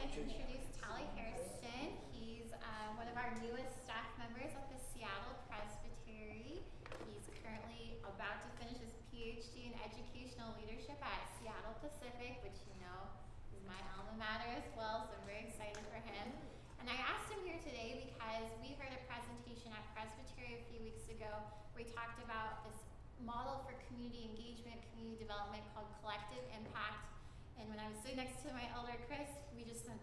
to introduce Tali Hairston. He's one of our newest staff members at the Seattle Presbytery. He's currently about to finish his PhD in educational leadership at Seattle Pacific, which you know is my alma mater as well, so I'm very excited for him. And I asked him here today because we heard a presentation at Presbytery a few weeks ago where he talked about this model for community engagement, community development called Collective Impact. And when I was sitting next to my elder Chris, we just said,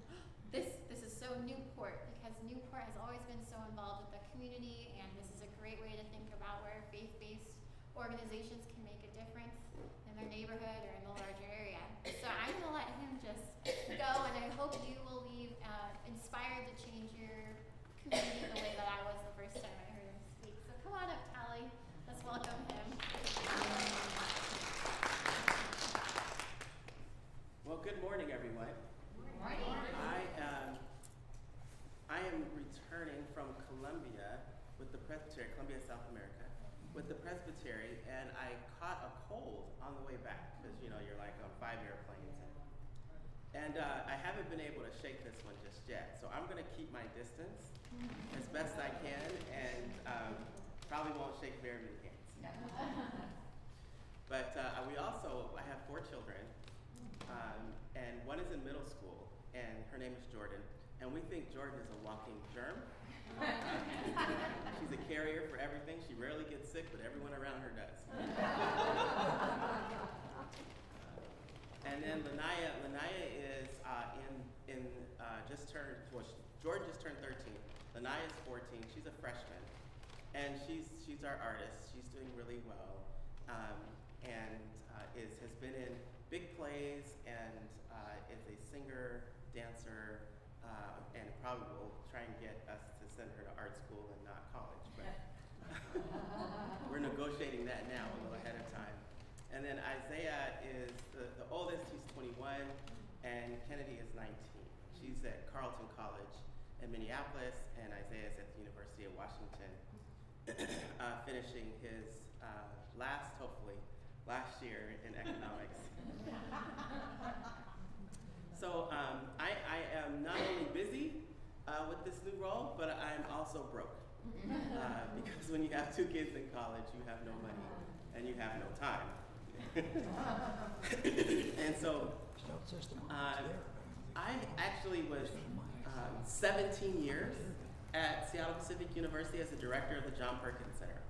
this is so Newport, because Newport has always been so involved with the community, and this is a great way to think about where faith-based organizations can make a difference in their neighborhood or in the larger area. So I'm going to let him just go, and I hope you will leave inspired to change your community the way that I was the first time I heard him speak. So come on up, Tali. Let's welcome him. Well, good morning, everyone. Good morning. I am returning from Columbia with the Presbytery, Columbia, South America, with the Presbytery, and I caught a cold on the way back because you're like on 5 airplanes, and I haven't been able to shake this one just yet. So I'm going to keep my distance as best I can, and probably won't shake very many hands. But I have 4 children. And one is in middle school, and her name is Jordan. And we think Jordan is a walking germ. She's a carrier for everything. She rarely gets sick, but everyone around her does. And then Lanaya is Jordan just turned 13. Lanaya is 14. She's a freshman, and she's our artist. She's doing really well, and has been in big plays, and is a singer, dancer, and probably will try and get us to send her to art school and not college. But we're negotiating that now a little ahead of time. And then Isaiah is the oldest. He's 21, and Kennedy is 19. She's at Carleton College in Minneapolis, and Isaiah is at the University of Washington, finishing his last year in economics. So I am not only busy with this new role, but I'm also broke. Because when you have 2 kids in college, you have no money and you have no time. And so I actually was 17 years at Seattle Pacific University as the director of the John Perkins Center.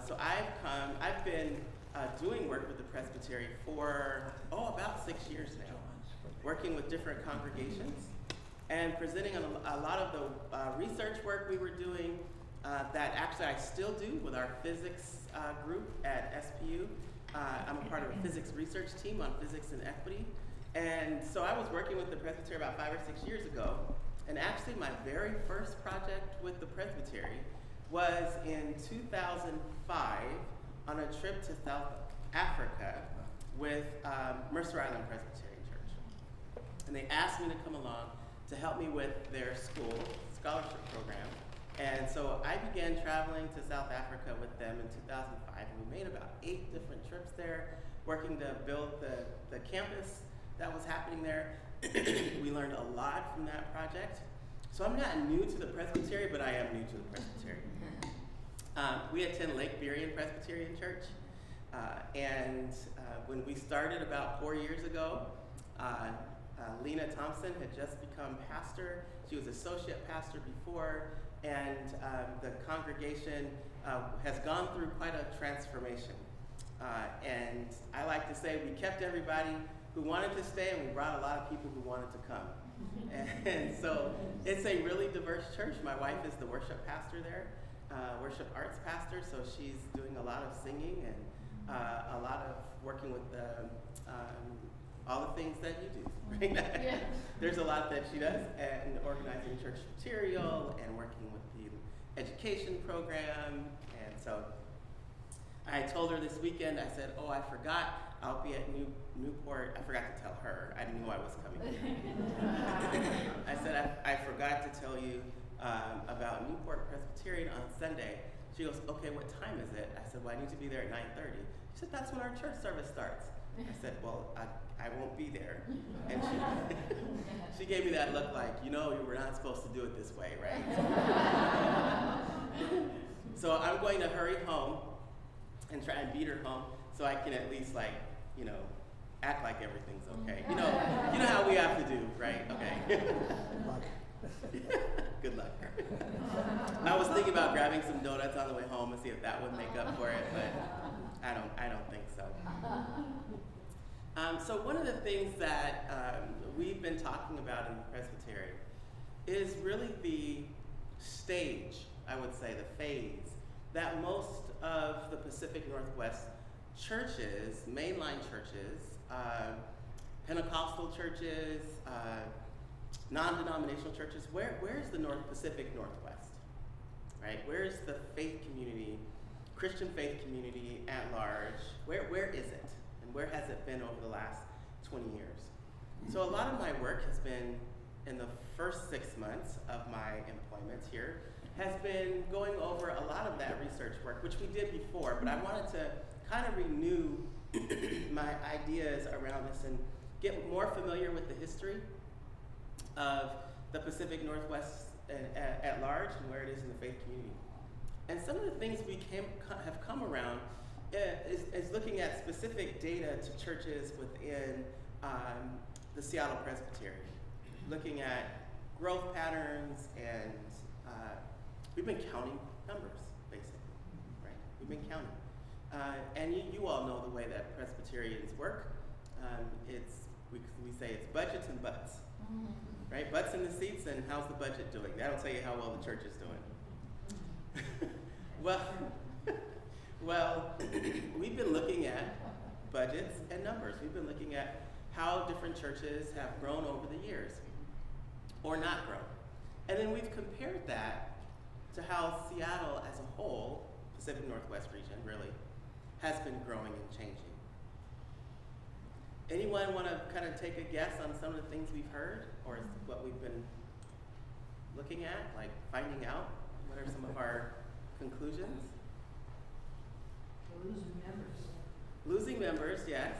So I've been doing work with the Presbytery for, about 6 years now, working with different congregations and presenting a lot of the research work we were doing that actually I still do with our physics group at SPU. I'm a part of a physics research team on physics and equity. And so I was working with the Presbytery about 5 or 6 years ago, and actually my very first project with the Presbytery was in 2005 on a trip to South Africa with Mercer Island Presbyterian Church. And they asked me to come along to help me with their scholarship program. And so I began traveling to South Africa with them in 2005, and we made about 8 different trips there, working to build the campus that was happening there. We learned a lot from that project. So I'm not new to the Presbytery, but I am new to the Presbytery. We attend Lake Berrien Presbyterian Church, and when we started about 4 years ago, Lena Thompson had just become pastor. She was associate pastor before, and the congregation has gone through quite a transformation. And I like to say we kept everybody who wanted to stay, and we brought a lot of people who wanted to come. And so it's a really diverse church. My wife is the worship pastor there, worship arts pastor, so she's doing a lot of singing and a lot of working with all the things that you do, right? Yeah. There's a lot that she does, and organizing church material and working with the education program. And so I told her this weekend, I said, I forgot I'll be at Newport. I forgot to tell her. I knew I was coming. I said, I forgot to tell you about Newport Presbyterian on Sunday. She goes, okay, what time is it? I said, well, I need to be there at 9:30. She said, that's when our church service starts. I said, well, I won't be there. And she gave me that look like, you know, we're not supposed to do it this way, right? So I'm going to hurry home and try and beat her home so I can at least, like, you know, act like everything's okay. You know how we have to do, right? Okay. Good luck. I was thinking about grabbing some donuts on the way home and see if that would make up for it, but I don't think so. So one of the things that we've been talking about in the Presbytery is really the stage, I would say, the phase that most of the Pacific Northwest churches, mainline churches, Pentecostal churches, non-denominational churches, where's the Pacific Northwest, right? Where's the faith community, Christian faith community at large? Where is it? And where has it been over the last 20 years? So a lot of my work has been, in the first 6 months of my employment here, has been going over a lot of that research work, which we did before, but I wanted to kind of renew my ideas around this and get more familiar with the history of the Pacific Northwest at large and where it is in the faith community. And some of the things we have come around is looking at specific data to churches within the Seattle Presbytery, looking at growth patterns, and we've been counting numbers, basically, right? We've been counting. And you all know the way that Presbyterians work. We say it's budgets and butts, right? Butts in the seats, and how's the budget doing? That'll tell you how well the church is doing. Well, we've been looking at budgets and numbers. We've been looking at how different churches have grown over the years, or not grown. And then we've compared that to how Seattle as a whole, Pacific Northwest region really, has been growing and changing. Anyone want to kind of take a guess on some of the things we've heard, or what we've been looking at, like finding out? What are some of our conclusions? Losing members. Losing members, yes.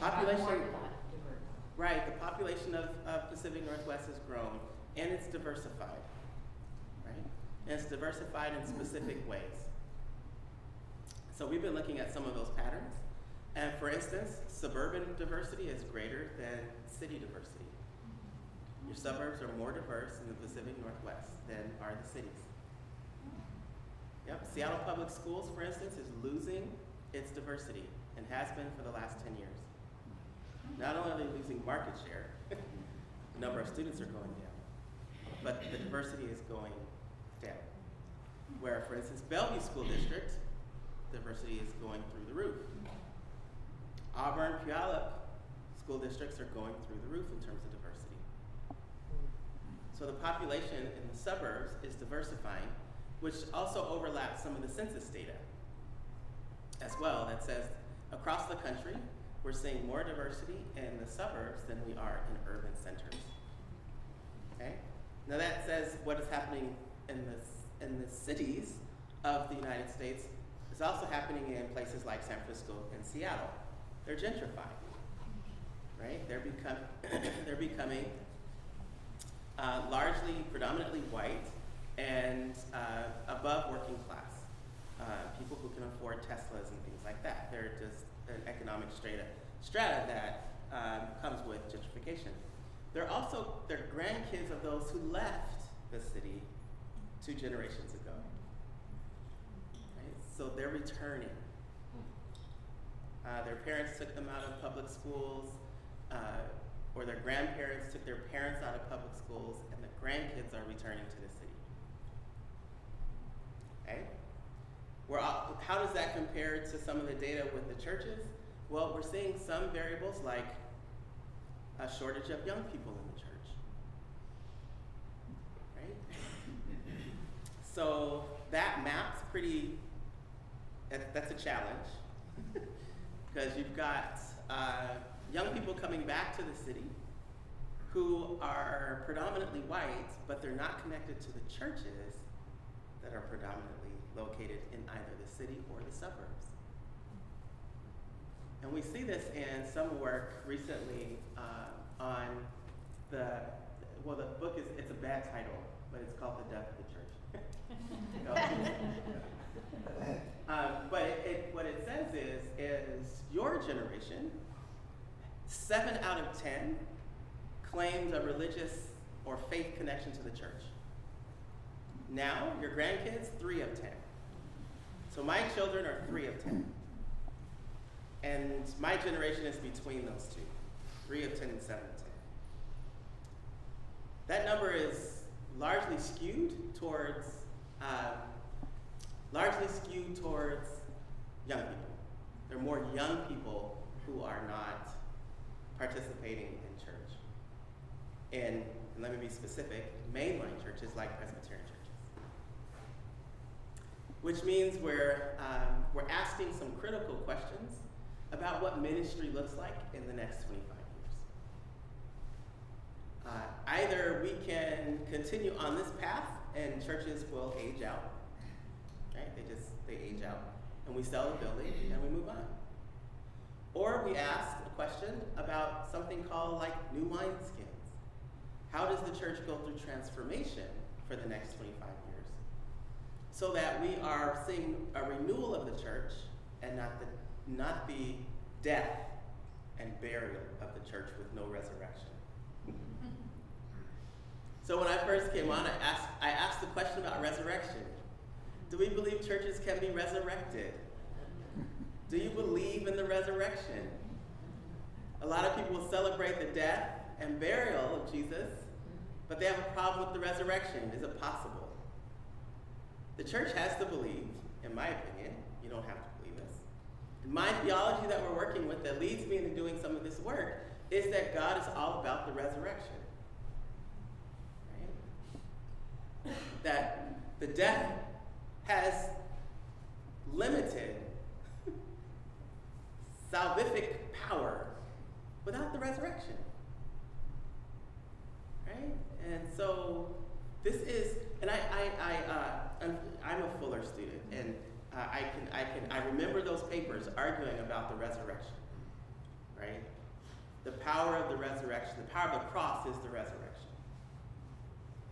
Population. Right, the population of Pacific Northwest has grown, and it's diversified, right? And it's diversified in specific ways. So we've been looking at some of those patterns. And for instance, suburban diversity is greater than city diversity. Your suburbs are more diverse in the Pacific Northwest than are the cities. Yep, Seattle Public Schools, for instance, is losing its diversity and has been for the last 10 years. Not only are they losing market share, the number of students are going down, but the diversity is going down. Where, for instance, Bellevue School District, diversity is going through the roof. Auburn, Puyallup school districts are going through the roof in terms of diversity. So the population in the suburbs is diversifying, which also overlaps some of the census data as well, that says across the country, we're seeing more diversity in the suburbs than we are in urban centers. Okay? Now that says what is happening in the cities of the United States is also happening in places like San Francisco and Seattle. They're gentrifying, right? They're becoming largely, predominantly white and above working class. People who can afford Teslas and things like that. They're just an economic strata that comes with gentrification. They're grandkids of those who left the city 2 generations ago. Right? So they're returning. Their parents took them out of public schools, or their grandparents took their parents out of public schools, and the grandkids are returning to the city. Okay? How does that compare to some of the data with the churches? Well, we're seeing some variables like a shortage of young people in the church. Right? So that map's that's a challenge. Because you've got young people coming back to the city who are predominantly white, but they're not connected to the churches that are predominantly located in either the city or the suburbs. And we see this in some work recently on the book it's a bad title, but it's called The Death of the Church. But what it says is your generation, 7 out of 10 claimed a religious or faith connection to the church. Now, your grandkids, 3 of 10. So my children are 3 of 10. And my generation is between those two, 3 of 10 and 7 of 10. That number is largely skewed towards young people. There are more young people who are not participating in church. And let me be specific, mainline churches like Presbyterian churches. Which means we're asking some critical questions about what ministry looks like in the next 25 years. Either we can continue on this path and churches will age out, right? They age out, and we sell the building and we move on. Or we ask a question about something called like new wineskins. How does the church go through transformation for the next 25 years? So that we are seeing a renewal of the church and not the death and burial of the church with no resurrection. So when I first came on, I asked the question about resurrection. Do we believe churches can be resurrected? Do you believe in the resurrection? A lot of people will celebrate the death and burial of Jesus, but they have a problem with the resurrection. Is it possible? The church has to believe, in my opinion, you don't have to believe this. My theology that we're working with that leads me into doing some of this work is that God is all about the resurrection. Right? That the death has limited salvific power without the resurrection. Right? And so this is, and I'm a Fuller student, and I remember those papers arguing about the resurrection, right? The power of the resurrection, the power of the cross is the resurrection,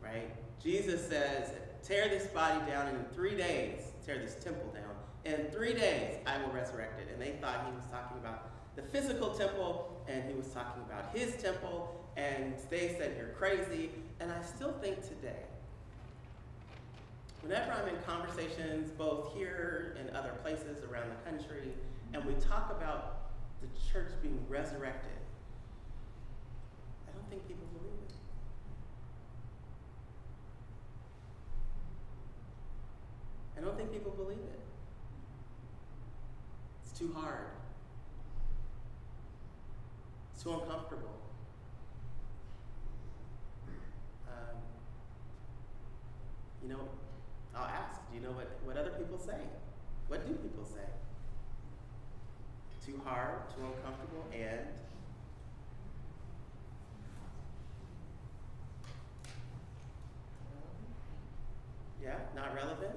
right? Jesus says, tear this body down, and in 3 days, tear this temple down. In 3 days, I will resurrect it. And they thought he was talking about the physical temple, and he was talking about his temple, and they said, you're crazy. And I still think today, whenever I'm in conversations, both here and other places around the country, and we talk about the church being resurrected, I don't think people believe it. I don't think people believe it. It's too hard. It's too uncomfortable. I'll ask, do you know what other people say? What do people say? Too hard, too uncomfortable, and yeah, not relevant?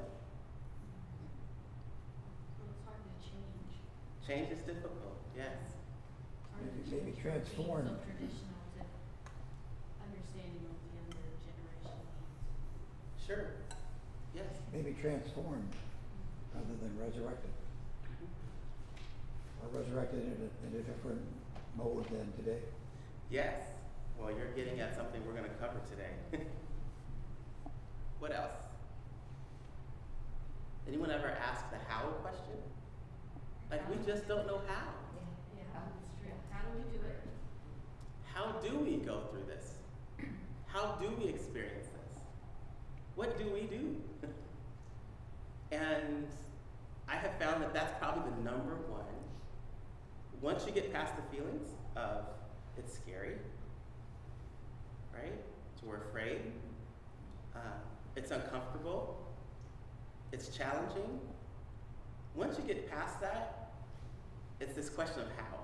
Well, it's hard to change. Change is difficult, yes. Hard to Maybe change transform. So traditional to understanding what the younger generation needs. Sure, yes. Maybe transformed rather than resurrected. Or resurrected in a different mode than today. Yes. Well, you're getting at something we're going to cover today. What else? Anyone ever ask the how question? Like, we just don't know how. Yeah, that's true. How do we do it? How do we go through this? How do we experience this? What do we do? And I have found that that's probably the number one. Once you get past the feelings of it's scary, right? So we're afraid. It's uncomfortable. It's challenging. Once you get past that, it's this question of how.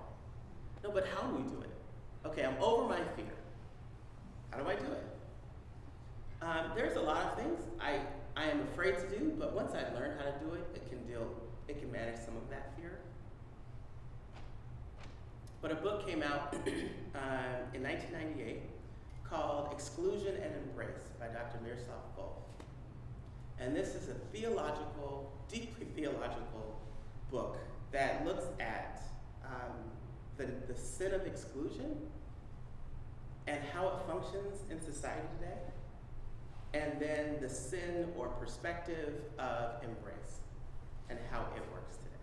No, but how do we do it? Okay, I'm over my fear. How do I do it? There's a lot of things. I am afraid to do, but once I learn how to do it, it can manage some of that fear. But a book came out in 1998 called Exclusion and Embrace by Dr. Miroslav Volf. And this is a theological, deeply theological book that looks at the sin of exclusion and how it functions in society today, and then the sin or perspective of embrace and how it works today,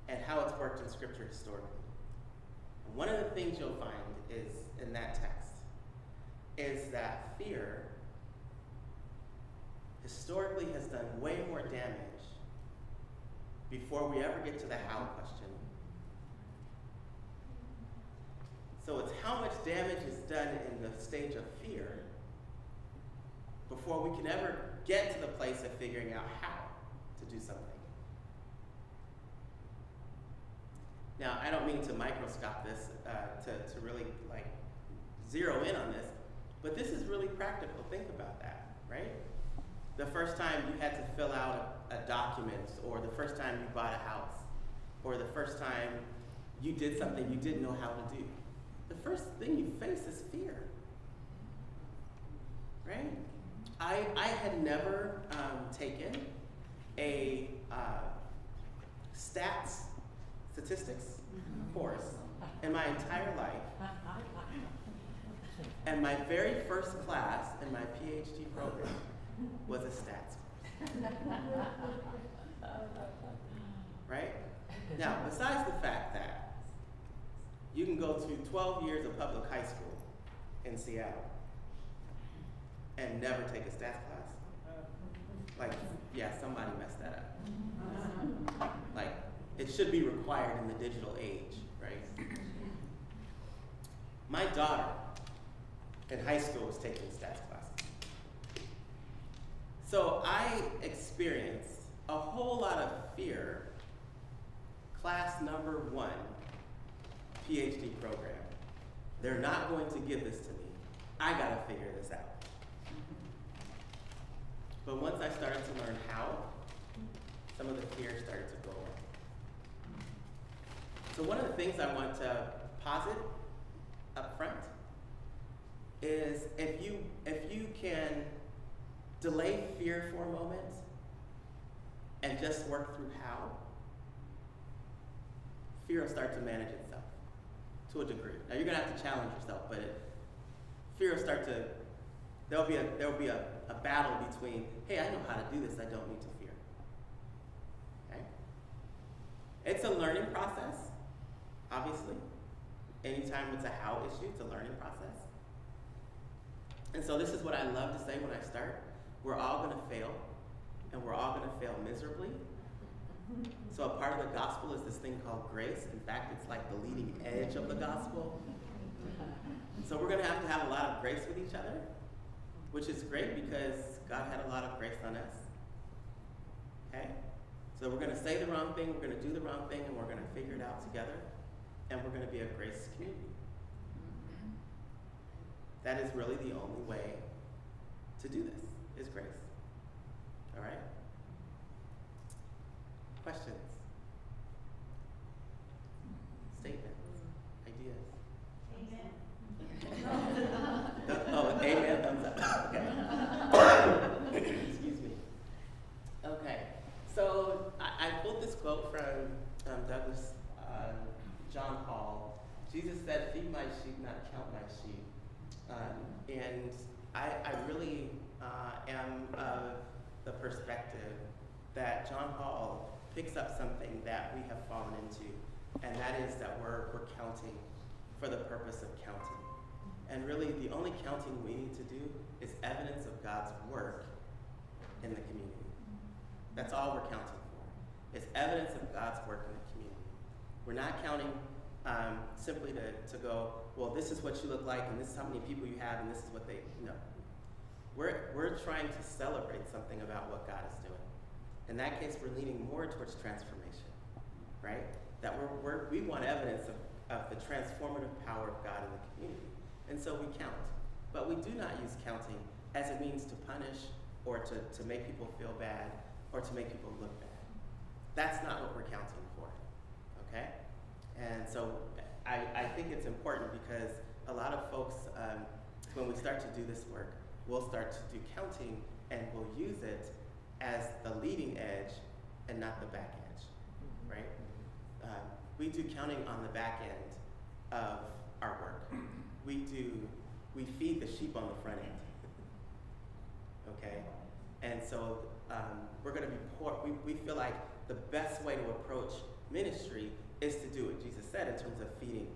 and how it's worked in Scripture historically. And one of the things you'll find is in that text is that fear historically has done way more damage before we ever get to the how question. So it's how much damage is done in the stage of fear before we can ever get to the place of figuring out how to do something. Now, I don't mean to microscope this, to really like zero in on this, but this is really practical. Think about that, right? The first time you had to fill out a document, or the first time you bought a house, or the first time you did something you didn't know how to do. The first thing you face is fear, right? I had never taken a statistics course in my entire life. And my very first class in my PhD program was a stats course. Right? Now, besides the fact that you can go to 12 years of public high school in Seattle and never take a stats class, like, yeah, somebody messed that up. Like, it should be required in the digital age, right? My daughter in high school was taking stats classes. So I experienced a whole lot of fear, class number 1, PhD program. They're not going to give this to me. I gotta figure this out. But once I started to learn how, some of the fear started to go away. So one of the things I want to posit up front is if you can delay fear for a moment and just work through how, fear will start to manage itself to a degree. Now you're gonna have to challenge yourself, but fear will start to, there'll be a battle between, hey, I know how to do this, I don't need to fear. Okay? It's a learning process, obviously. Anytime it's a how issue, it's a learning process. And so this is what I love to say when I start. We're all gonna fail, and we're all gonna fail miserably. So a part of the gospel is this thing called grace. In fact, it's like the leading edge of the gospel. So we're gonna have a lot of grace with each other, which is great because God had a lot of grace on us. Okay? So we're gonna say the wrong thing, we're gonna do the wrong thing, and we're gonna figure it out together, and we're gonna be a grace community. That is really the only way to do this, is grace. All right? Questions? Statements? Ideas? Amen. Oh, amen, thumbs up. Okay. Excuse me. Okay, so I pulled this quote from Douglas John Hall. Jesus said, "Feed my sheep, not count my sheep." And I really am of the perspective that John Hall picks up something that we have fallen into, and that is that we're counting for the purpose of counting. And really, the only counting we need to do is evidence of God's work in the community. That's all we're counting for. It's evidence of God's work in the community. We're not counting simply to go, well, this is what you look like, and this is how many people you have, and this is what they, no. We're trying to celebrate something about what God is doing. In that case, we're leaning more towards transformation, right? That we want evidence of the transformative power of God in the community. And so we count. But we do not use counting as a means to punish or to make people feel bad, or to make people look bad. That's not what we're counting for, okay? And so I think it's important because a lot of folks, when we start to do this work, we'll start to do counting and we'll use it as the leading edge and not the back edge, right? We do counting on the back end of our work. We feed the sheep on the front end, okay? And so we're gonna be we feel like the best way to approach ministry is to do what Jesus said in terms of feeding,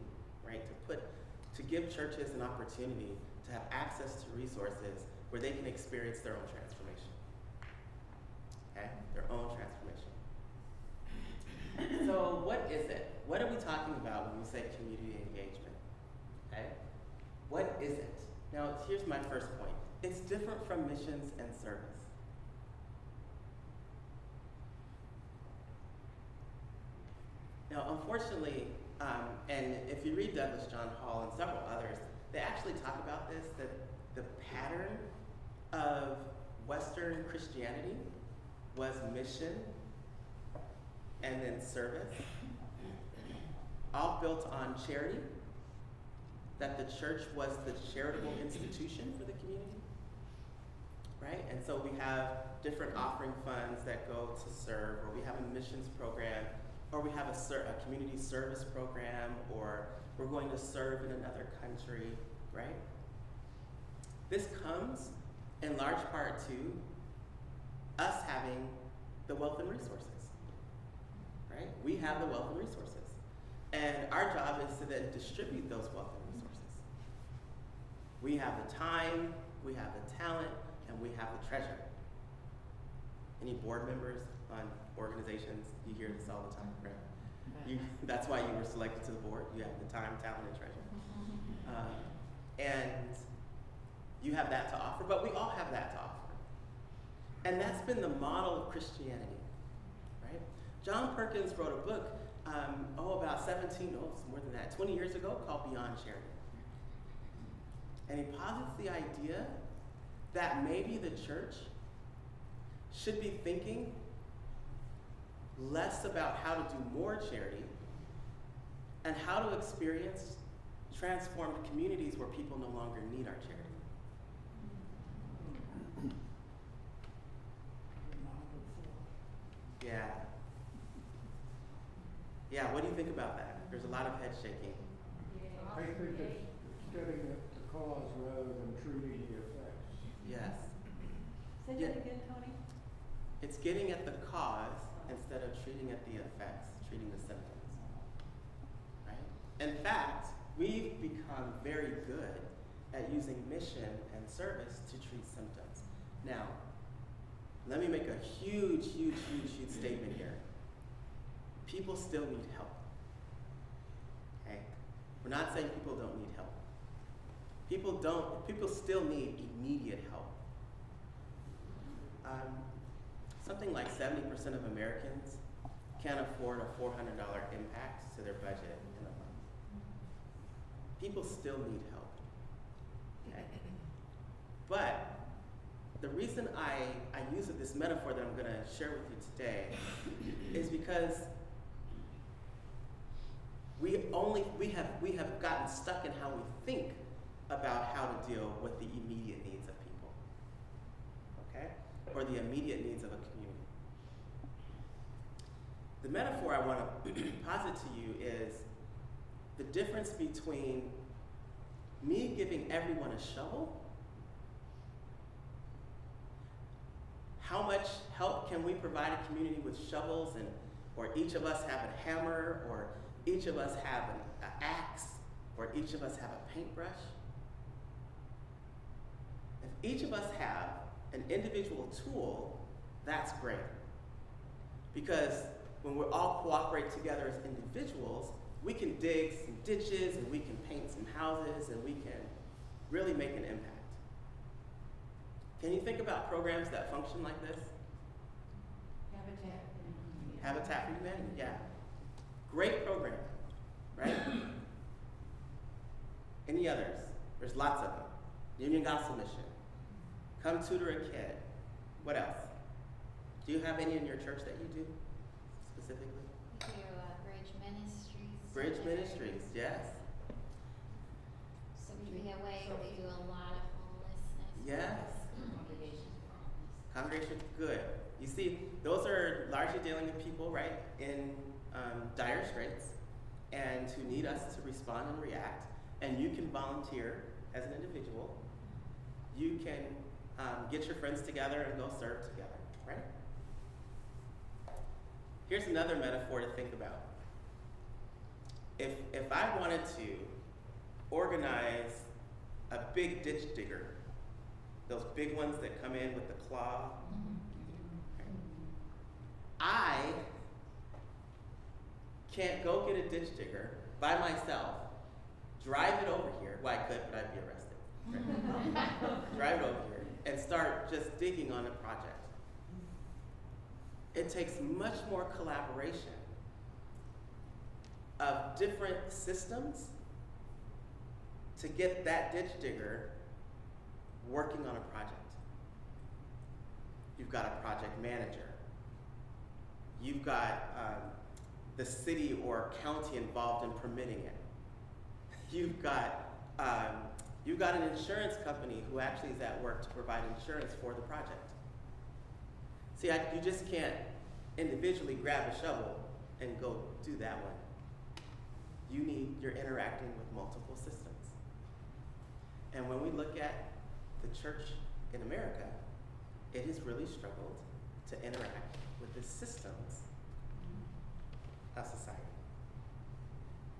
right? To give churches an opportunity to have access to resources where they can experience their own transformation, okay? Their own transformation. So what is it? What are we talking about when we say community engagement, okay? What is it? Now, here's my first point. It's different from missions and service. Now, unfortunately, and if you read Douglas John Hall and several others, they actually talk about this, that the pattern of Western Christianity was mission and then service, all built on charity, that the church was the charitable institution for the community, right? And so we have different offering funds that go to serve, or we have a missions program, or we have a community service program, or we're going to serve in another country, right? This comes in large part to us having the wealth and resources, right? We have the wealth and resources. And our job is to then distribute those wealth and resources. We have the time, we have the talent, and we have the treasure. Any board members on organizations, you hear this all the time, right? That's why you were selected to the board. You have the time, talent, and treasure. And you have that to offer, but we all have that to offer. And that's been the model of Christianity, right? John Perkins wrote a book, about 20 years ago, called Beyond Charity. And he posits the idea that maybe the church should be thinking less about how to do more charity and how to experience transformed communities where people no longer need our charity. Yeah, what do you think about that? There's a lot of head shaking. I think it's getting at the cause rather than treating the effects. Yes. Say that again, Tony? It's getting at the cause instead of treating at the effects, treating the symptoms, right? In fact, we've become very good at using mission and service to treat symptoms. Now, let me make a huge statement here. People still need help, okay? We're not saying people don't need help. People still need immediate help. Something like 70% of Americans can't afford a $400 impact to their budget in a month. People still need help, okay? But the reason I use this metaphor that I'm gonna share with you today is because we have gotten stuck in how we think about how to deal with the immediate needs of people, okay? Or the immediate needs of a community. The metaphor I want to posit to you is the difference between me giving everyone a shovel. How much help can we provide a community with shovels, or each of us have a hammer, or each of us have an axe, or each of us have a paintbrush? If each of us have an individual tool, that's great. Because when we all cooperate together as individuals, we can dig some ditches, and we can paint some houses, and we can really make an impact. Can you think about programs that function like this? Habitat for Humanity, yeah. Great program, right? Any others? There's lots of them. Union Gospel Mission. Come Tutor a Kid. What else? Do you have any in your church that you do specifically? We do Bridge Ministries. Bridge Ministries, yes. So we be away, we do a lot of homelessness. Yes. Congregations for homeless. Congregation, good. You see, those are largely dealing with people, right, in dire straits and who need us to respond and react. And you can volunteer as an individual. You can get your friends together and go serve together, right? Here's another metaphor to think about. If I wanted to organize a big ditch digger, those big ones that come in with the claw, I can't go get a ditch digger by myself, drive it over here. Well, I could, but I'd be arrested. Right? Drive it over here and start just digging on a project. It takes much more collaboration of different systems to get that ditch digger working on a project. You've got a project manager. You've got the city or county involved in permitting it. You've got an insurance company who actually is at work to provide insurance for the project. See, you just can't individually grab a shovel and go do that one. You're interacting with multiple systems. And when we look at the church in America, it has really struggled to interact with the systems of society.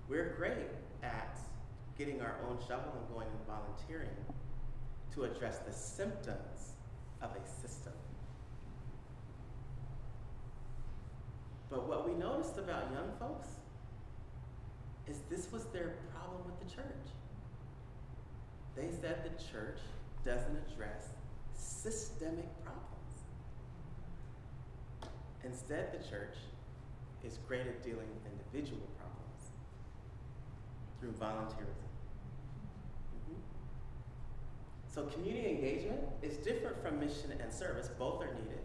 We're great at getting our own shovel and going and volunteering to address the symptoms of a system. But what we noticed about young folks is this was their problem with the church. They said the church doesn't address systemic problems. Instead, the church is great at dealing with individual problems through volunteerism. So community engagement is different from mission and service. Both are needed.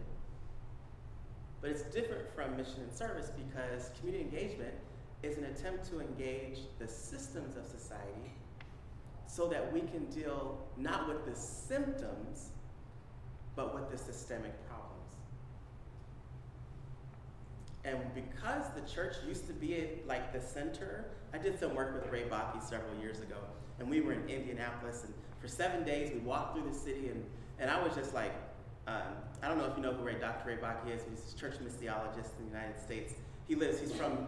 But it's different from mission and service because community engagement is an attempt to engage the systems of society so that we can deal not with the symptoms, but with the systemic problems. And because the church used to be like the center, I did some work with Ray Bakke several years ago, and we were in Indianapolis, and for 7 days we walked through the city, and I was just like, I don't know if you know who Dr. Ray Bakke is. He's a church missiologist in the United States. He's from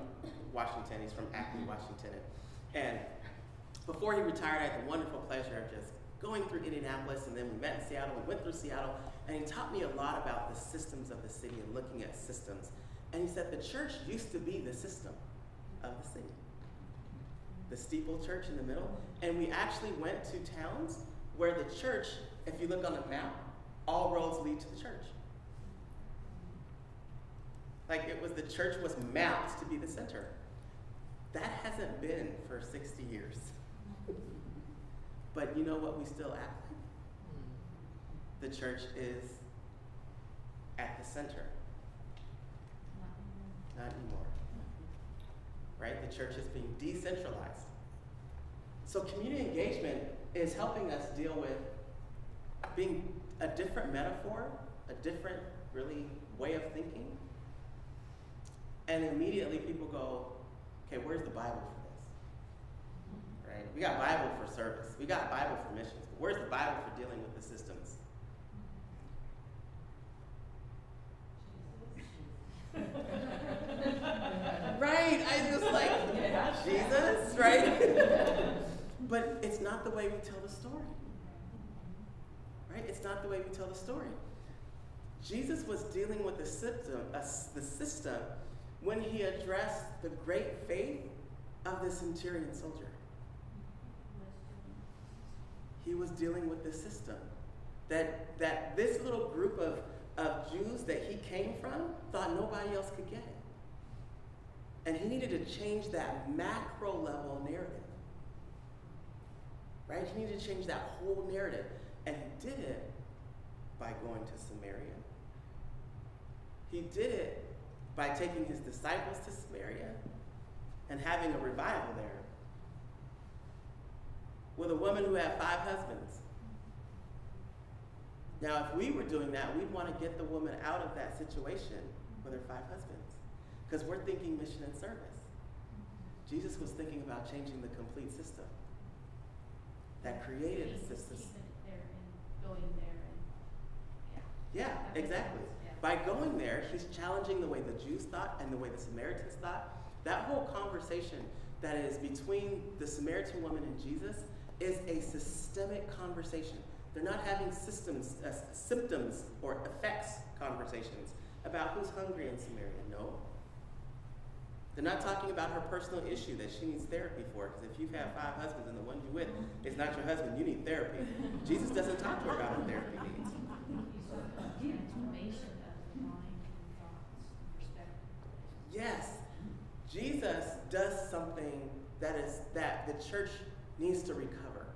Washington. He's from Acton, Washington. And before he retired, I had the wonderful pleasure of just going through Indianapolis, and then we met in Seattle. We went through Seattle, and he taught me a lot about the systems of the city and looking at systems. And he said the church used to be the system of the city. The steeple church in the middle. And we actually went to towns where the church, if you look on the map, all roads lead to the church. Like the church was mapped to be the center. That hasn't been for 60 years. But you know what we still act like? The church is at the center. Not anymore. Right? The church is being decentralized. So community engagement is helping us deal with being a different metaphor, a different really way of thinking. And immediately people go, okay, where's the Bible for this? Right? We got Bible for service. We got Bible for missions. But where's the Bible for dealing with the systems? Right? I just like, Jesus, right? But it's not the way we tell the story. Right? It's not the way we tell the story. Jesus was dealing with the system when he addressed the great faith of the centurion soldier. He was dealing with the system. That this little group of Jews that he came from thought nobody else could get it. And he needed to change that macro level narrative. Right? He needed to change that whole narrative. And he did it by going to Samaria He did it by taking his disciples to Samaria and having a revival there with a woman who had 5 husbands. Now, if we were doing that, we'd want to get the woman out of that situation with her 5 husbands, because we're thinking mission and service. Jesus was thinking about changing the complete system that created a system. Keeping it there and going there and, Yeah, That makes exactly. sense, yeah. By going there, he's challenging the way the Jews thought and the way the Samaritans thought. That whole conversation that is between the Samaritan woman and Jesus is a systemic conversation. They're not having symptoms or effects conversations about who's hungry in Samaria. No. They're not talking about her personal issue that she needs therapy for, because if you've had 5 husbands and the one you with is not your husband, you need therapy. Jesus doesn't talk to her about her therapy needs. transformation of the mind and thoughts and perspective. Yes, Jesus does something that the church needs to recover.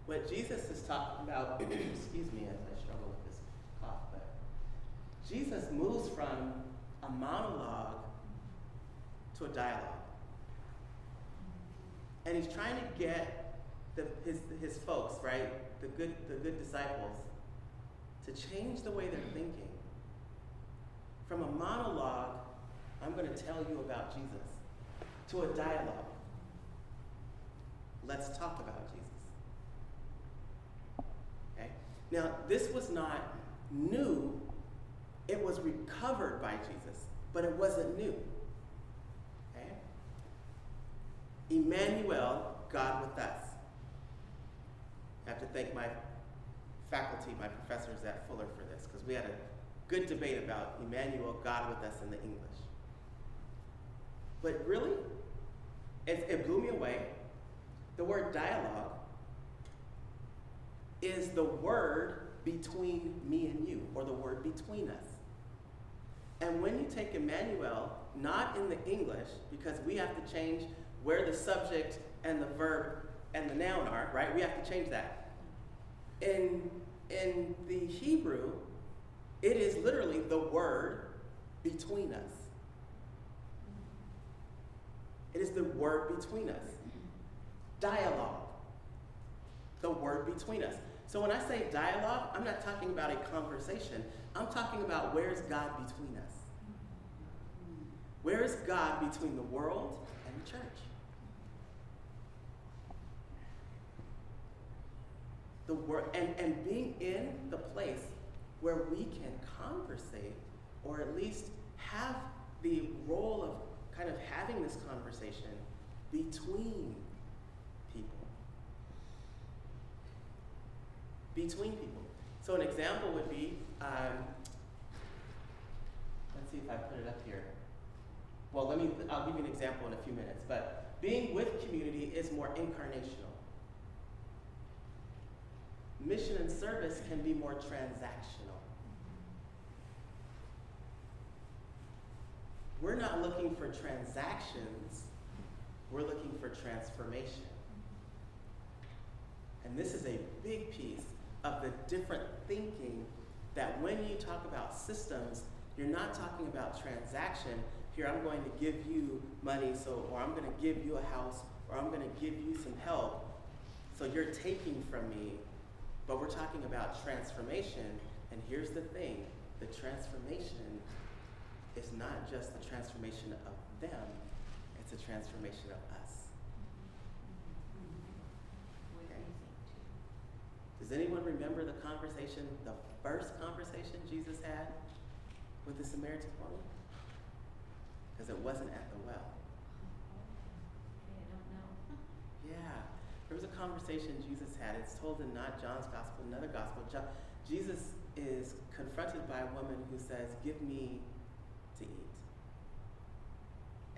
What Jesus is talking about, excuse me as I struggle with this cough, but Jesus moves from a monologue to a dialogue. And he's trying to get his folks, right, the good disciples, to change the way they're thinking. From a monologue, I'm going to tell you about Jesus, to a dialogue. Let's talk about Jesus. Okay? Now, this was not new. It was recovered by Jesus, but it wasn't new. Okay? Emmanuel, God with us. I have to thank my faculty, my professors at Fuller for this, because we had a good debate about Emmanuel, God with us in the English. But really, it blew me away. The word dialogue is the word between me and you, or the word between us. And when you take Emmanuel, not in the English, because we have to change where the subject and the verb and the noun are, right? We have to change that. In the Hebrew, it is literally the word between us. It is the word between us. Dialogue. The word between us. So when I say dialogue, I'm not talking about a conversation. I'm talking about where's God between us. Where is God between the world and the church? The word, and being in the place where we can conversate, or at least have the role of kind of having this conversation between people. Between people. So an example would be, let's see if I put it up here. Well, I'll give you an example in a few minutes, but being with community is more incarnational. Mission and service can be more transactional. We're not looking for transactions, we're looking for transformation. And this is a big piece of the different thinking that when you talk about systems, you're not talking about transaction. Here, I'm going to give you money, or I'm going to give you a house, or I'm going to give you some help, so you're taking from me. But we're talking about transformation, and here's the thing, the transformation is not just the transformation of them, it's a transformation of us. Okay. Does anyone remember the conversation, the first conversation Jesus had with the Samaritan woman? Because it wasn't at the well. Okay, I don't know. Yeah, there was a conversation Jesus had. It's told in not John's gospel, another gospel. Jesus is confronted by a woman who says, "Give me to eat."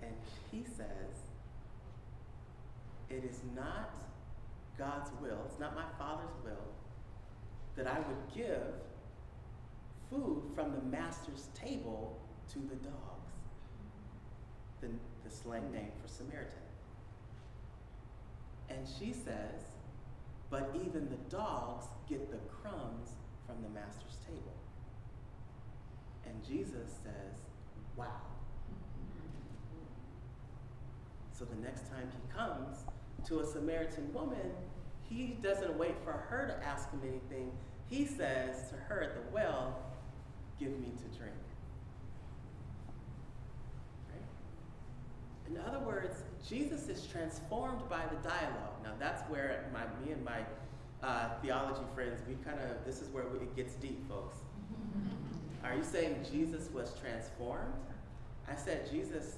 And he says, "It is not God's will, it's not my Father's will, that I would give food from the master's table to the dogs." The slang name for Samaritan. And she says, "But even the dogs get the crumbs from the master's table." And Jesus says, wow. So the next time he comes to a Samaritan woman, he doesn't wait for her to ask him anything. He says to her at the well, give me to drink. Right? In other words, Jesus is transformed by the dialogue. Now that's where me and my theology friends, this is where it gets deep, folks. Are you saying Jesus was transformed? I said Jesus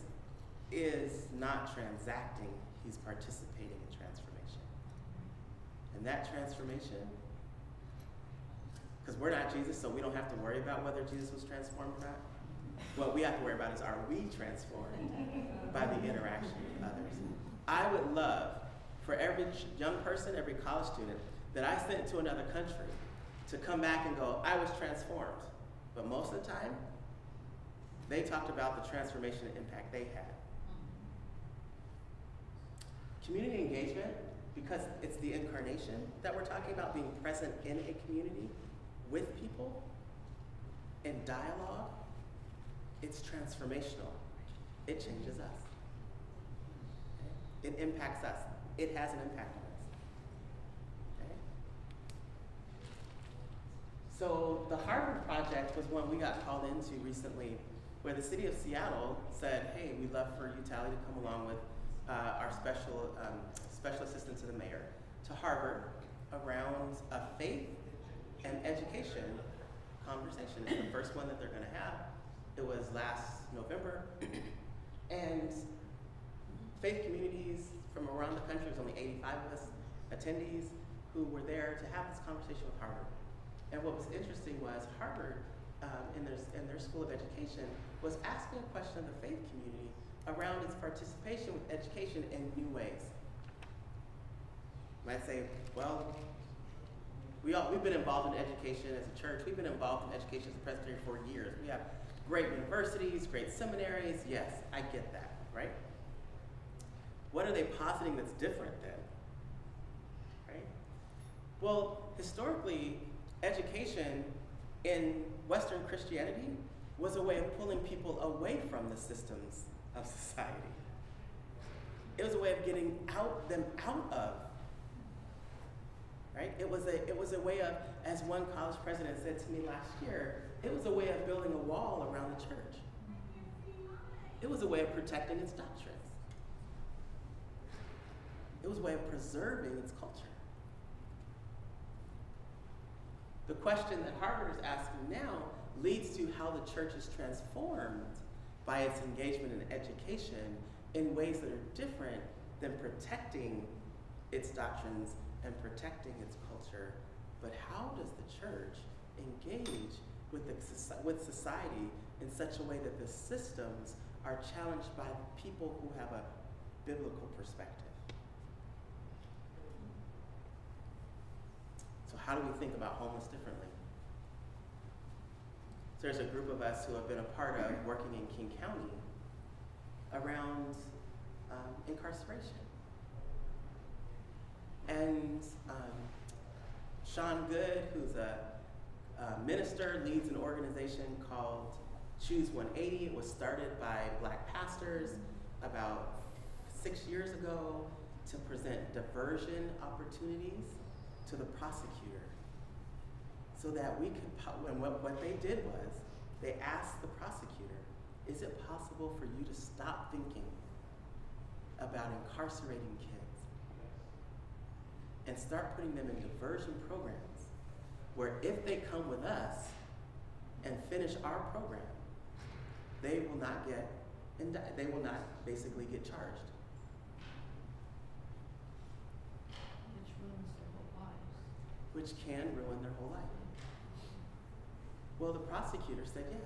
is not transacting, he's participating in transformation. And that transformation, because we're not Jesus, so we don't have to worry about whether Jesus was transformed or not. What we have to worry about is, are we transformed by the interaction with others? I would love for every young person, every college student that I sent to another country to come back and go, I was transformed. But most of the time, they talked about the transformation and impact they had. Community engagement, because it's the incarnation that we're talking about, being present in a community with people in dialogue, it's transformational. It changes us. Okay? It impacts us. It has an impact on us. Okay? So the Harvard project was one we got called into recently, where the city of Seattle said, hey, we'd love for you, Tali, to come along with our special assistant to the mayor to Harvard around a faith and education conversation. It's the first one that they're gonna have. It was last November. And faith communities from around the country, there's only 85 of us attendees who were there to have this conversation with Harvard. And what was interesting was Harvard, in their School of Education, was asking a question of the faith community around its participation with education in new ways. You might say, well, we've been involved in education as a church. We've been involved in education as a Presbyterian for years. We have great universities, great seminaries. Yes, I get that, right? What are they positing that's different then? Right? Well, historically, education in Western Christianity was a way of pulling people away from the systems of society. It was a way of getting them out of. Right? It was a way of, as one college president said to me last year, it was a way of building a wall around the church. It was a way of protecting its doctrines. It was a way of preserving its culture. The question that Harvard is asking now leads to how the church is transformed by its engagement in education in ways that are different than protecting its doctrines and protecting its culture. But how does the church engage with society in such a way that the systems are challenged by people who have a biblical perspective? So how do we think about homeless differently? So there's a group of us who have been a part of working in King County around incarceration. And Sean Good, who's a minister, leads an organization called Choose 180. It was started by Black pastors about 6 years ago to present diversion opportunities to the prosecutor, so that we could, and what they did was, they asked the prosecutor, is it possible for you to stop thinking about incarcerating kids and start putting them in diversion programs where if they come with us and finish our program, they will not basically get charged. Which ruins their whole lives. Which can ruin their whole life. Well, the prosecutor said yes.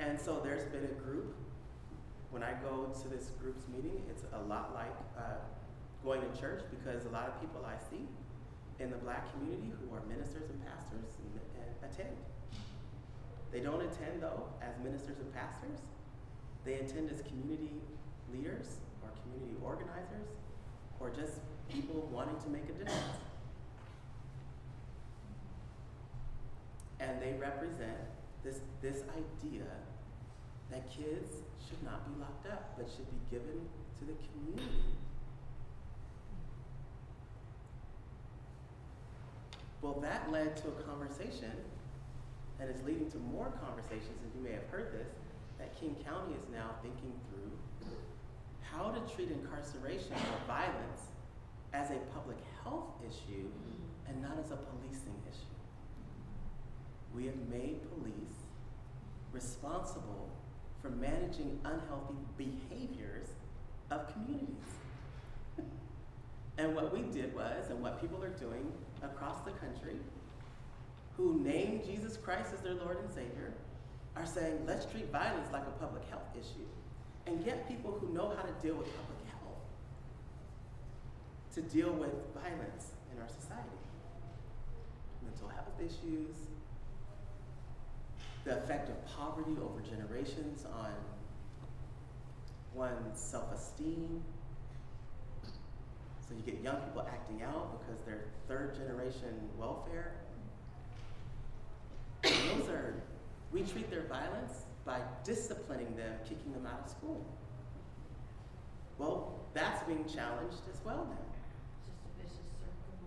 And so there's been a group. When I go to this group's meeting, it's a lot like going to church, because a lot of people I see in the Black community who are ministers and pastors attend. They don't attend, though, as ministers and pastors. They attend as community leaders or community organizers, or just people wanting to make a difference. And they represent this idea that kids should not be locked up, but should be given to the community. Well, that led to a conversation, and is leading to more conversations, and you may have heard this, that King County is now thinking through how to treat incarceration or violence as a public health issue and not as a policing issue. We have made police responsible for managing unhealthy behaviors of communities. And what we did was, and what people are doing across the country who name Jesus Christ as their Lord and Savior are saying, let's treat violence like a public health issue and get people who know how to deal with public health to deal with violence in our society. Mental health issues, the effect of poverty over generations on one's self-esteem. So you get young people acting out because they're third generation welfare. And we treat their violence by disciplining them, kicking them out of school. Well, that's being challenged as well now. Just a vicious circle.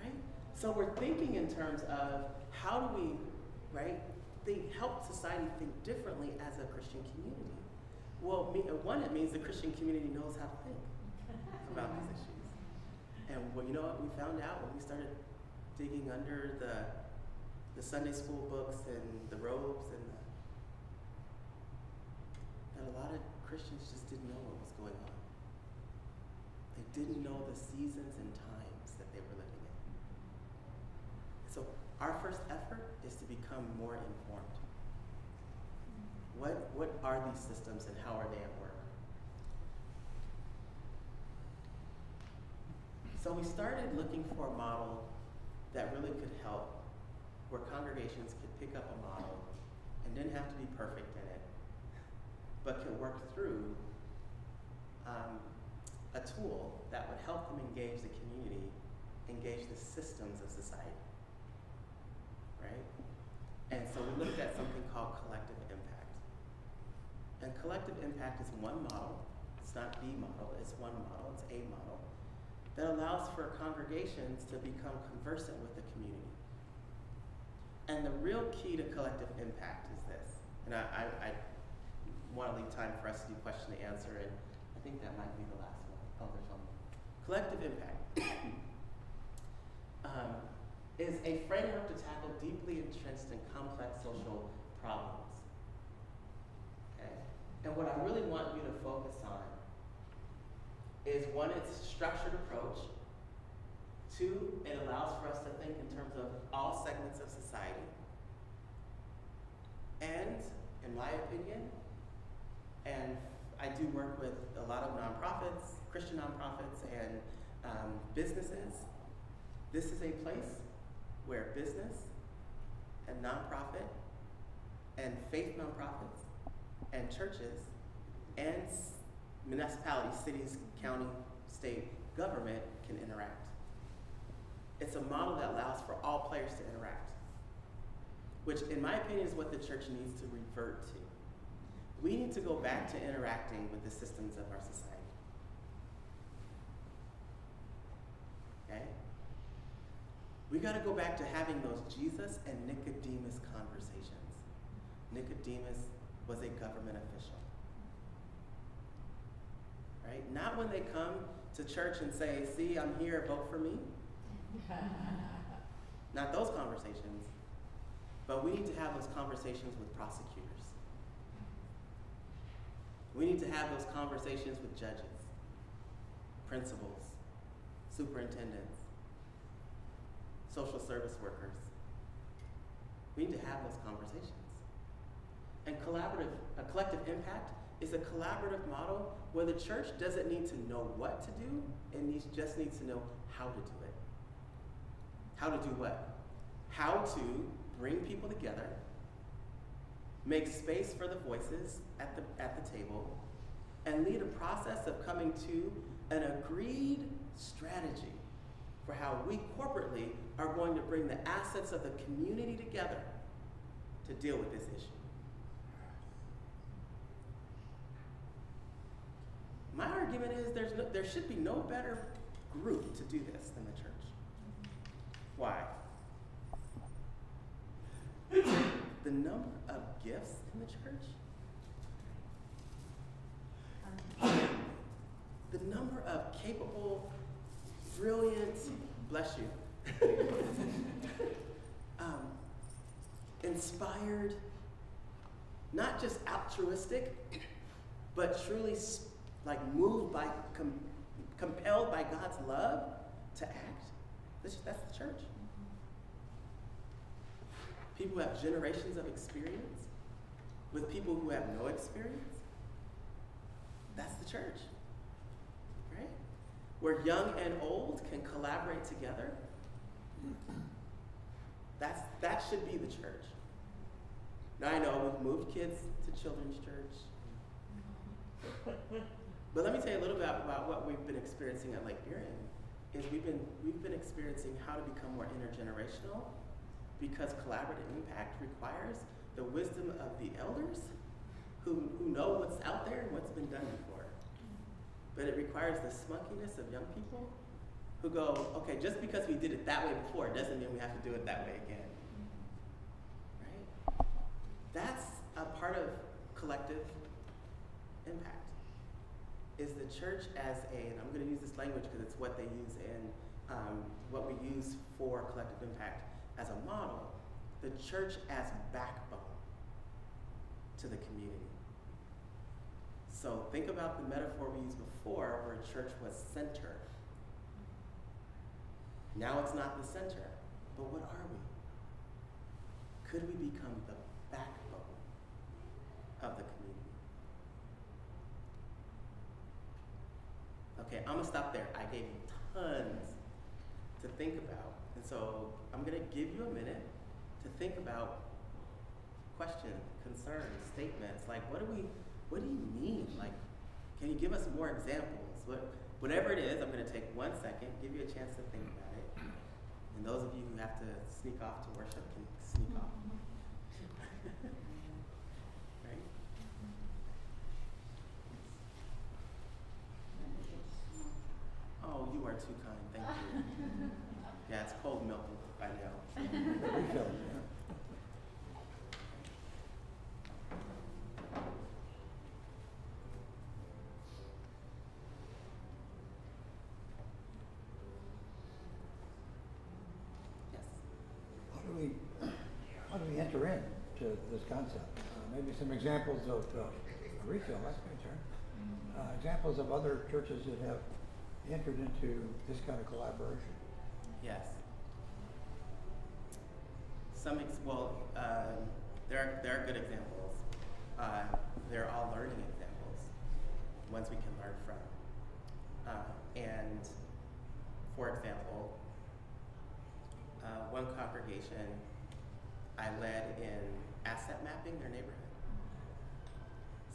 Right? So we're thinking in terms of how do we, right, help society think differently as a Christian community. Well, one, it means the Christian community knows how to think about these issues. And well, you know what we found out when we started digging under the Sunday school books and the robes and that a lot of Christians just didn't know what was going on. They didn't know the seasons and times that they were living in. So our first effort is to become more informed. What are these systems and how are they at work? So we started looking for a model that really could help, where congregations could pick up a model and didn't have to be perfect in it, but could work through a tool that would help them engage the community, engage the systems of society, right? And so we looked at something called collective impact. And collective impact is one model. It's not the model, it's one model, it's a model that allows for congregations to become conversant with the community. And the real key to collective impact is this, and I want to leave time for us to do question and answer, and I think that might be the last one. Oh, there's one more. Collective impact is a framework to tackle deeply entrenched and complex social problems. Okay? And what I really want you to focus on is, one, its structured approach. Two, it allows for us to think in terms of all segments of society. And, in my opinion, and I do work with a lot of nonprofits, Christian nonprofits, and businesses, this is a place where business and nonprofit and faith nonprofits and churches and municipalities, cities, county, state, government can interact. It's a model that allows for all players to interact, which in my opinion is what the church needs to revert to. We need to go back to interacting with the systems of our society. Okay? We got to go back to having those Jesus and Nicodemus conversations. Nicodemus was a government official. Right? Not when they come to church and say, see, I'm here, vote for me. Not those conversations, but we need to have those conversations with prosecutors. We need to have those conversations with judges, principals, superintendents, social service workers. We need to have those conversations. And a collective impact is a collaborative model where the church doesn't need to know what to do, it just needs to know how to do it. How to do what? How to bring people together, make space for the voices at the table, and lead a process of coming to an agreed strategy for how we corporately are going to bring the assets of the community together to deal with this issue. My argument is there should be no better group to do this than the church. Why? The number of gifts in the church, the number of capable, brilliant, bless you, inspired, not just altruistic, but truly moved by, compelled by God's love to act. That's the church. People who have generations of experience with people who have no experience. That's the church, right? Where young and old can collaborate together. That should be the church. Now I know we've moved kids to children's church. But let me tell you a little bit about what we've been experiencing at Lake Erin. Is we've been experiencing how to become more intergenerational, because collaborative impact requires the wisdom of the elders who know what's out there and what's been done before. But it requires the spunkiness of young people who go, okay, just because we did it that way before doesn't mean we have to do it that way again. Right? That's a part of collective impact. Is the church as and I'm going to use this language because it's what they use in what we use for collective impact as a model, the church as backbone to the community. So think about the metaphor we used before where church was center. Now it's not the center, but what are we? Could we become the backbone of the community? Okay, I'm gonna stop there. I gave you tons to think about. And so I'm gonna give you a minute to think about questions, concerns, statements. Like, what do you mean? Like, can you give us more examples? Whatever it is, I'm gonna take 1 second, give you a chance to think about it. And those of you who have to sneak off to worship can sneak off. Right? Oh, you are too kind, thank you. Yeah, it's cold milk by now. Refill, yeah. Yes. How do we enter into this concept? Maybe some examples of refill, that's my turn. Examples of other churches that have entered into this kind of collaboration. Yes. There are good examples. They're all learning examples, ones we can learn from. And for example, one congregation I led in asset mapping their neighborhood.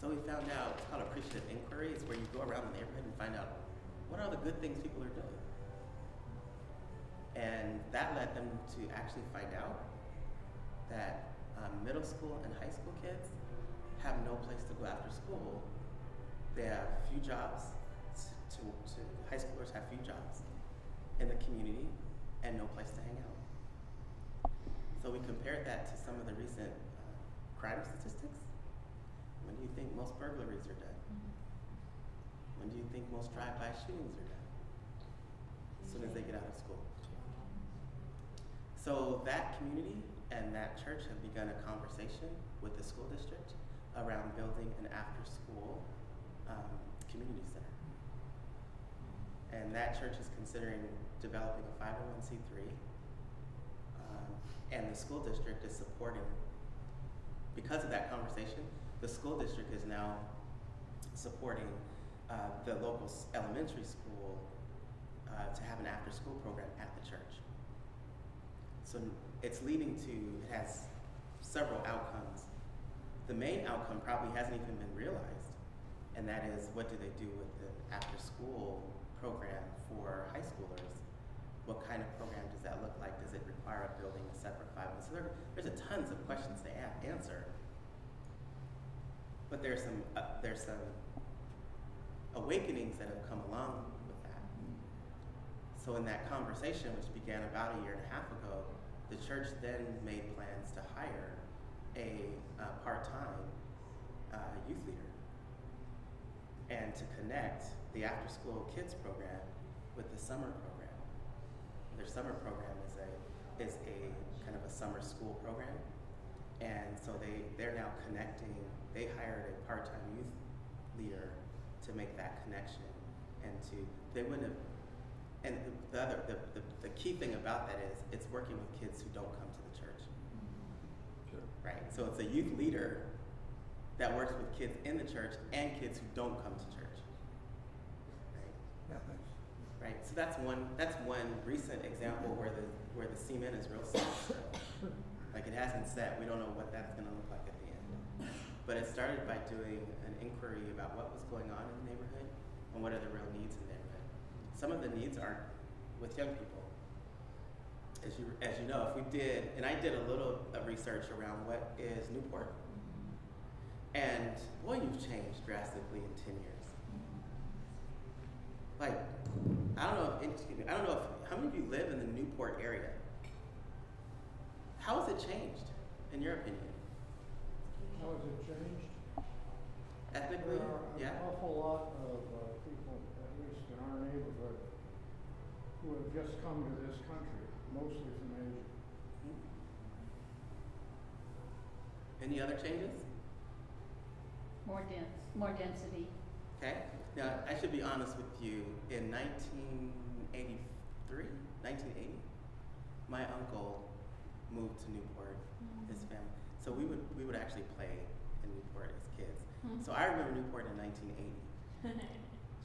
So we found out, it's called Appreciative Inquiry. It's where you go around the neighborhood and find out what are the good things people are doing. And that led them to actually find out that middle school and high school kids have no place to go after school. They have few jobs, high schoolers have few jobs in the community and no place to hang out. So we compared that to some of the recent crime statistics. When do you think most burglaries are done? When do you think most drive-by shootings are done? As soon as they get out of school. So that community and that church have begun a conversation with the school district around building an after-school community center. And that church is considering developing a 501c3, and the school district is supporting. Because of that conversation, the school district is now supporting the local elementary school to have an after-school program at the church. So it's leading to, it has several outcomes. The main outcome probably hasn't even been realized, and that is, what do they do with the after-school program for high schoolers What kind of program does that look like? Does it require a building, a separate 501? So there's a tons of questions to answer. But there's some awakenings that have come along with that. So in that conversation, which began about a year and a half ago, the church then made plans to hire a part-time youth leader and to connect the after-school kids program with the summer program. Their summer program is a kind of a summer school program, and so they're now connecting. They hired a part-time youth leader to make that connection, and they wouldn't have. And the key thing about that is it's working with kids who don't come to the church. Sure. Right. So it's a youth leader that works with kids in the church and kids who don't come to church. Right. Yeah, thanks. Right. So that's one recent example where the cement is real soft. Like it hasn't set. We don't know what that's going to look like at the end. But it started by doing an inquiry about what was going on in the neighborhood and what are the real needs in the neighborhood. Some of the needs aren't with young people. As you know, if we did, and I did a little research around what is Newport. And boy, you've changed drastically in 10 years. Like, how many of you live in the Newport area? How has it changed, in your opinion? How has it changed? Ethnically? There are Yeah. an awful lot of people, at least in our neighborhood, who have just come to this country, mostly from Asia. Any other changes? More density. Okay. Now, I should be honest with you. In 1980, my uncle moved to Newport, his family. So we would actually play in Newport as kids. So I remember Newport in 1980.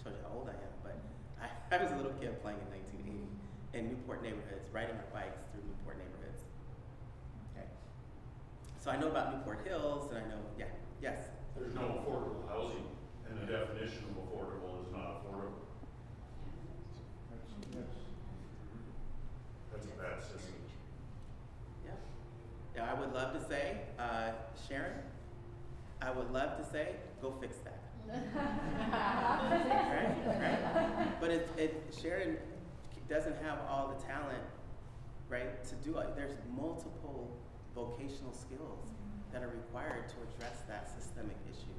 Shows you how old I am, but I was a little kid playing in 1980 in Newport neighborhoods, riding our bikes through Newport neighborhoods. Okay. So I know about Newport Hills, and I know, yes. There's no affordable housing, and the definition of affordable is not affordable. That's a bad system. Yeah. Now I would love to say, Sharon, I would love to say, go fix that. right? But Sharon doesn't have all the talent, right, to do it. There's multiple vocational skills that are required to address that systemic issue.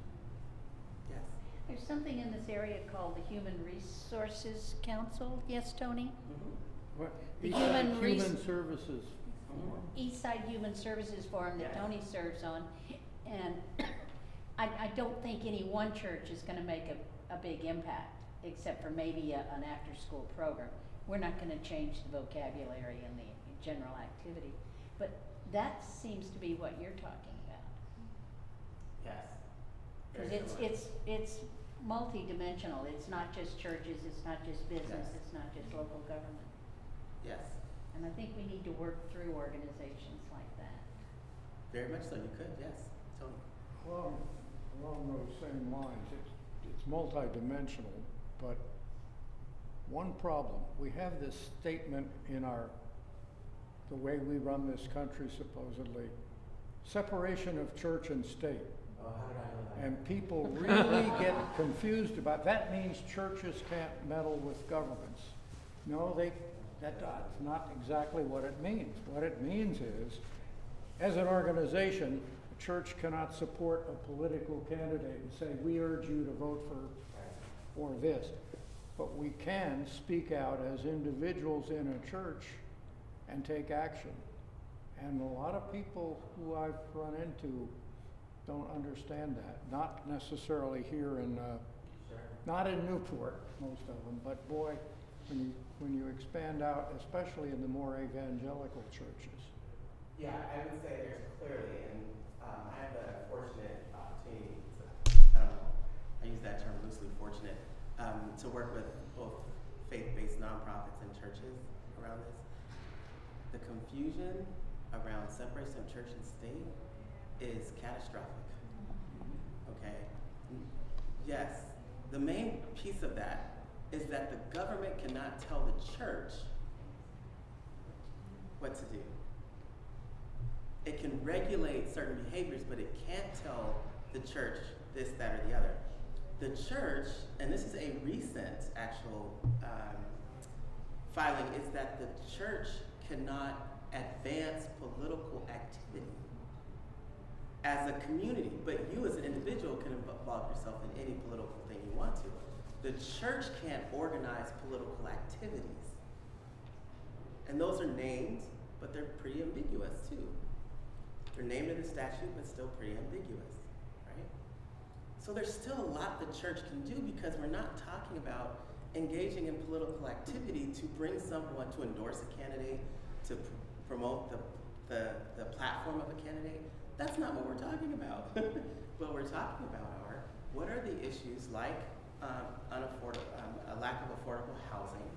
Yes. There's something in this area called the Human Resources Council. Yes, Tony? What? The Human Human Services. Eastside Human Services Forum that Tony serves on. And I don't think any one church is going to make a big impact, except for maybe an after-school program. We're not going to change the vocabulary and the general activity. But that seems to be what you're talking about. Yes. Because Very similar. it's multi-dimensional. It's not just churches, it's not just business, Yes. it's not just local government. Yes. And I think we need to work through organizations like that. Very much so. You could. Yes. Tony. Along those same lines, it's multidimensional, but one problem, we have this statement in the way we run this country supposedly, separation of church and state. Oh, how did I know that? And people really get confused about, that means churches can't meddle with governments. No, that's not exactly what it means. What it means is, as an organization, a church cannot support a political candidate and say, we urge you to vote for this. But we can speak out as individuals in a church and take action. And a lot of people who I've run into don't understand that. Not necessarily here not in Newport, most of them, but boy, when you expand out, especially in the more evangelical churches. Yeah, I would say there's clearly, and I have the fortunate opportunity I use that term loosely, fortunate, to work with both faith-based nonprofits and churches around this. The confusion around separation of church and state is catastrophic. Okay? Yes, the main piece of that is that the government cannot tell the church what to do. It can regulate certain behaviors, but it can't tell the church this, that, or the other. The church, and this is a recent actual filing, is that the church cannot advance political activity as a community, but you as an individual can involve yourself in any political thing you want to. The church can't organize political activities. And those are named, but they're pretty ambiguous too. They're named in the statute, but still pretty ambiguous, right? So there's still a lot the church can do because we're not talking about engaging in political activity to bring someone to endorse a candidate, to promote the platform of a candidate. That's not what we're talking about. What we're talking about are, what are the issues like a lack of affordable housing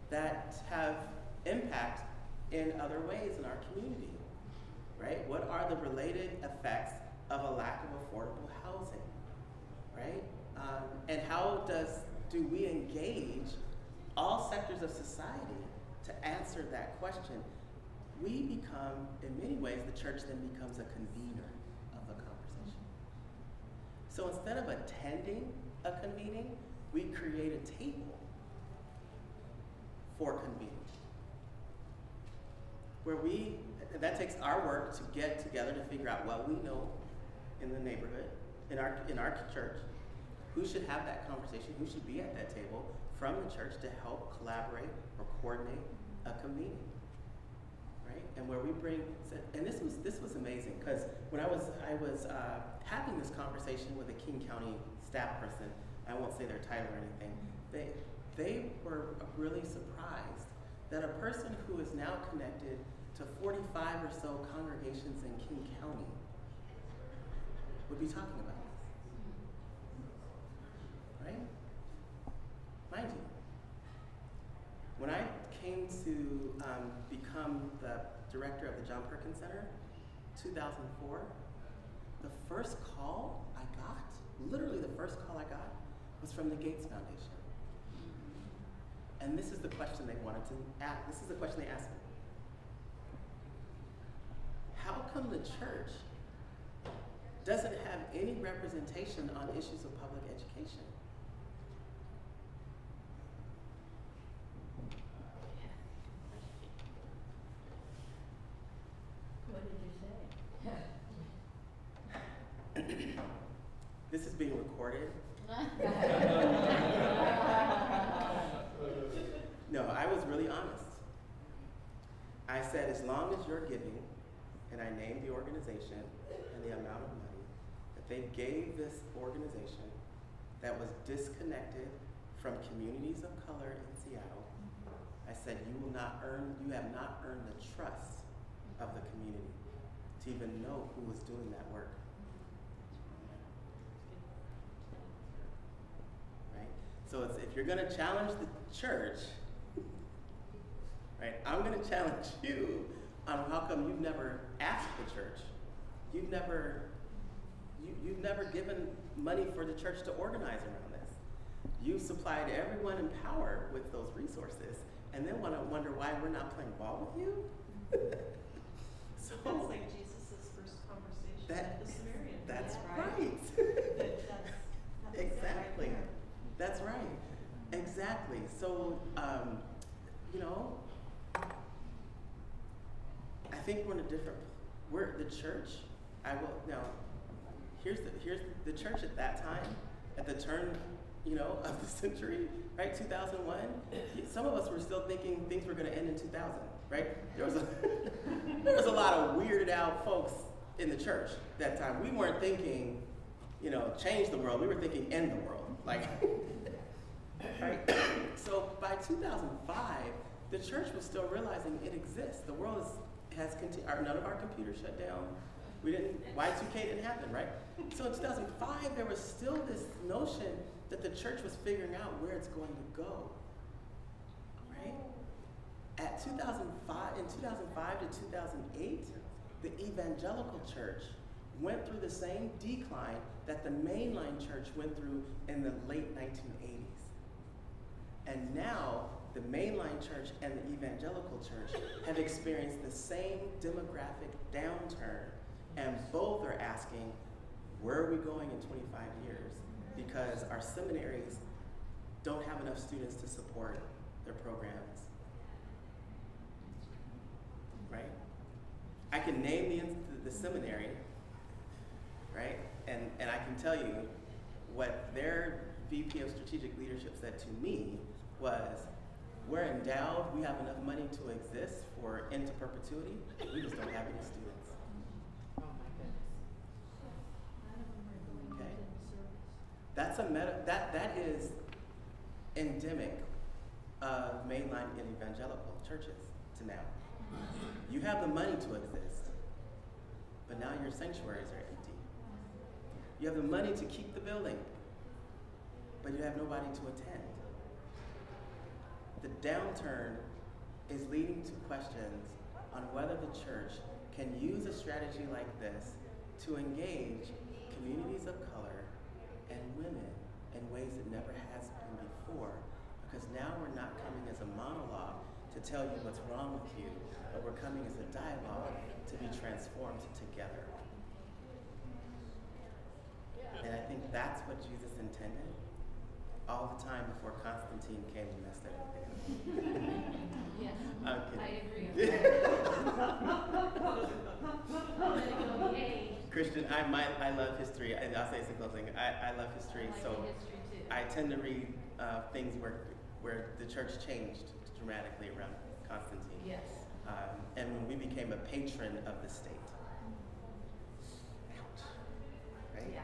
that have impact in other ways in our community, right? What are the related effects of a lack of affordable housing, right? And how do we engage all sectors of society to answer that question? We become, in many ways, the church then becomes a convener of the conversation. So instead of attending a convening, we create a table for convening, where that takes our work to get together to figure out what we know in the neighborhood, in our church, who should have that conversation, who should be at that table from the church to help collaborate or coordinate a convening. Right? And where we bring, and this was amazing, because when I was having this conversation with a King County staff person, I won't say their title or anything, they were really surprised that a person who is now connected to 45 or so congregations in King County would be talking about this. Right? Mind you, when I came to become the director of the John Perkins Center, 2004, the first call I got, literally the first call I got, was from the Gates Foundation. And this is the question they wanted to ask. This is the question they asked me. How come the church doesn't have any representation on issues of public education? What did you say? This is being recorded. No, I was really honest. I said, as long as you're giving, and I named the organization and the amount of money that they gave this organization that was disconnected from communities of color in Seattle, I said, you have not earned the trust of the community to even know who was doing that work. Right? So if you're gonna challenge the church, right, I'm gonna challenge you on how come you've never asked the church. You've never given money for the church to organize around this. You've supplied everyone in power with those resources, and then wonder why we're not playing ball with you? So That's like Jesus' first conversation with the Samaritan. That's Yeah. right. That's Exactly. right there. That's right. Exactly. So, I think we're the church. Here's the church at that time, at the turn, of the century, right? 2001. Some of us were still thinking things were going to end in 2000, right? There was a lot of weirded out folks in the church that time. We weren't thinking, change the world. We were thinking end the world, like. Right? So by 2005, the church was still realizing it exists. The world has continued. None of our computers shut down. Y2K didn't happen, right? So in 2005, there was still this notion that the church was figuring out where it's going to go, right? In 2005 to 2008, the evangelical church went through the same decline that the mainline church went through in the late 1980s. And now the mainline church and the evangelical church have experienced the same demographic downturn, and both are asking, where are we going in 25 years? Because our seminaries don't have enough students to support their programs, right? I can name the seminary, right? And I can tell you what their VP of Strategic Leadership said to me was, we're endowed, we have enough money to exist for into perpetuity, we just don't have any students. Okay? That's that is endemic of mainline and evangelical churches to now. You have the money to exist, but now your sanctuaries are empty. You have the money to keep the building, but you have nobody to attend. The downturn is leading to questions on whether the church can use a strategy like this to engage communities of color and women in ways that never has been before. Because now we're not coming as a monologue to tell you what's wrong with you, but we're coming as a dialogue to be transformed together. And I think that's what Jesus intended all the time before Constantine came and messed everything up. Yes, I'm kidding. I agree. Yay. Christian, I love history, and I'll say this in closing. I love history, I like so the history too. I tend to read things where the church changed dramatically around Constantine. Yes. And when we became a patron of the state. Ouch. Right? Yeah.